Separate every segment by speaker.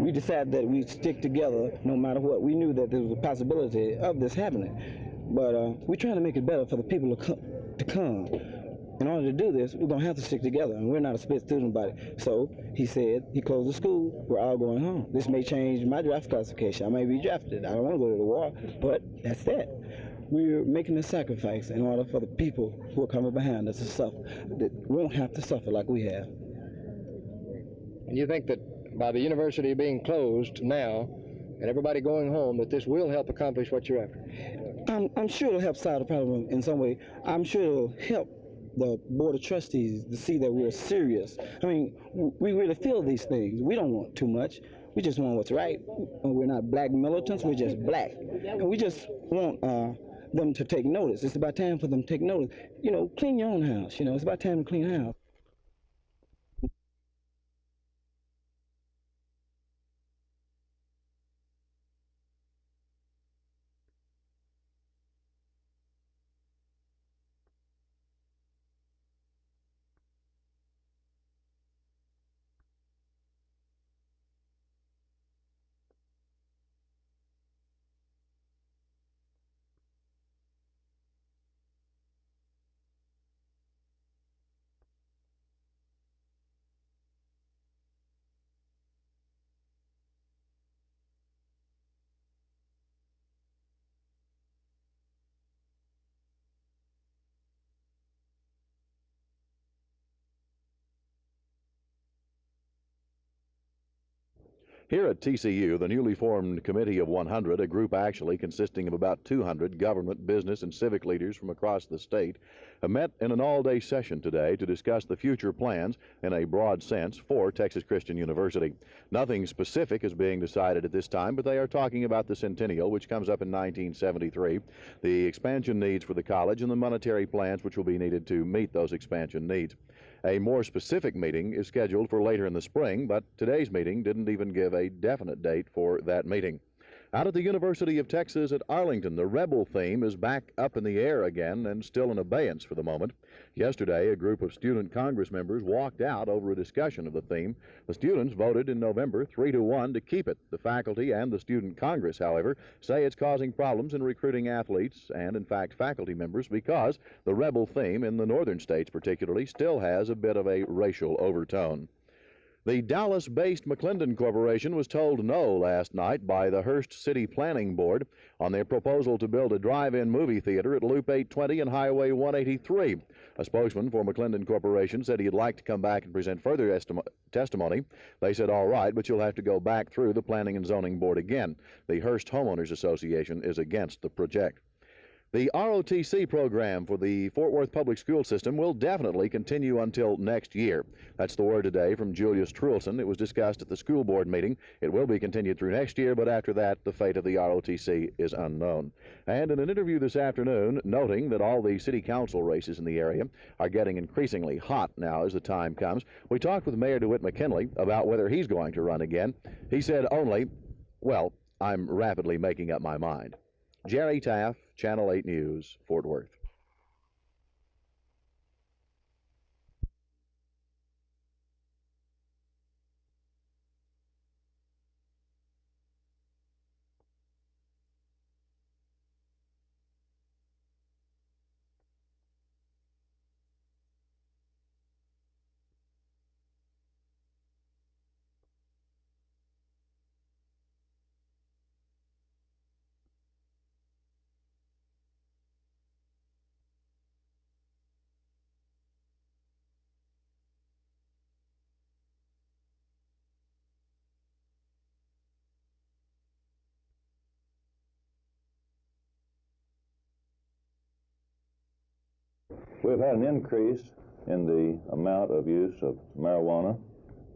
Speaker 1: we decided that we'd stick together no matter what. We knew that there was a possibility of this happening, but we're trying to make it better for the people to come. In order to do this, we're going to have to stick together, and we're not a split student body. So he said he closed the school. We're all going home. This may change my draft classification. I may be drafted. I don't want to go to the war, but that's that. We're making a sacrifice in order for the people who are coming behind us to suffer, that won't have to suffer like we have.
Speaker 2: And you think that by the university being closed now and everybody going home, that this will help accomplish what you're after?
Speaker 1: I'm sure it'll help solve the problem in some way. I'm sure it'll help the Board of Trustees to see that we're serious. I mean, we really feel these things. We don't want too much. We just want what's right. We're not black militants. We're just black. And we just want them to take notice. It's about time for them to take notice. You know, clean your own house. You know, it's about time to clean house.
Speaker 3: Here at TCU, the newly formed Committee of 100, a group actually consisting of about 200 government, business, and civic leaders from across the state, have met in an all-day session today to discuss the future plans in a broad sense for Texas Christian University. Nothing specific is being decided at this time, but they are talking about the centennial, which comes up in 1973, the expansion needs for the college, and the monetary plans which will be needed to meet those expansion needs. A more specific meeting is scheduled for later in the spring, but today's meeting didn't even give a definite date for that meeting. Out at the University of Texas at Arlington, the rebel theme is back up in the air again and still in abeyance for the moment. Yesterday, a group of student Congress members walked out over a discussion of the theme. The students voted in November 3-1 to keep it. The faculty and the student Congress, however, say it's causing problems in recruiting athletes and, in fact, faculty members because the rebel theme in the northern states particularly still has a bit of a racial overtone. The Dallas-based McClendon Corporation was told no last night by the Hearst City Planning Board on their proposal to build a drive-in movie theater at Loop 820 and Highway 183. A spokesman for McClendon Corporation said he'd like to come back and present further testimony. They said, all right, but you'll have to go back through the Planning and Zoning Board again. The Hearst Homeowners Association is against the project. The ROTC program for the Fort Worth Public School System will definitely continue until next year. That's the word today from Julius Truelson. It was discussed at the school board meeting. It will be continued through next year, but after that, the fate of the ROTC is unknown. And in an interview this afternoon, noting that all the city council races in the area are getting increasingly hot now as the time comes, we talked with Mayor DeWitt McKinley about whether he's going to run again. He said only, well, I'm rapidly making up my mind. Jerry Taff, Channel 8 News, Fort Worth.
Speaker 4: We've had an increase in the amount of use of marijuana,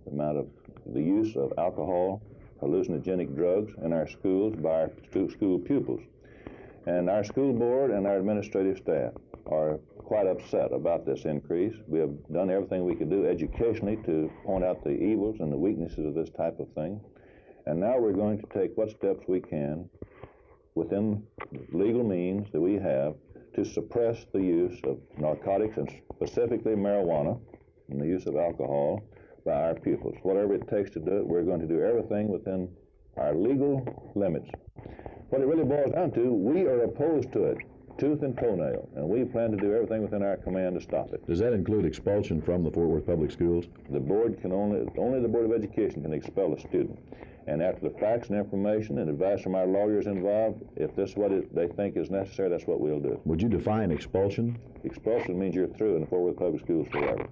Speaker 4: the use of alcohol, hallucinogenic drugs in our schools by our school pupils. And our school board and our administrative staff are quite upset about this increase. We have done everything we could do educationally to point out the evils and the weaknesses of this type of thing. And now we're going to take what steps we can within legal means that we have to suppress the use of narcotics, and specifically marijuana, and the use of alcohol, by our pupils. Whatever it takes to do it, we're going to do everything within our legal limits. What it really boils down to, we are opposed to it, tooth and toenail, and we plan to do everything within our command to stop it.
Speaker 3: Does that include expulsion from the Fort Worth Public Schools?
Speaker 4: The board can only the Board of Education can expel a student. And after the facts and information and advice from our lawyers involved, if this is what they think is necessary, that's what we'll do.
Speaker 3: Would you define expulsion?
Speaker 4: Expulsion means you're through in the Fort Worth Public Schools forever.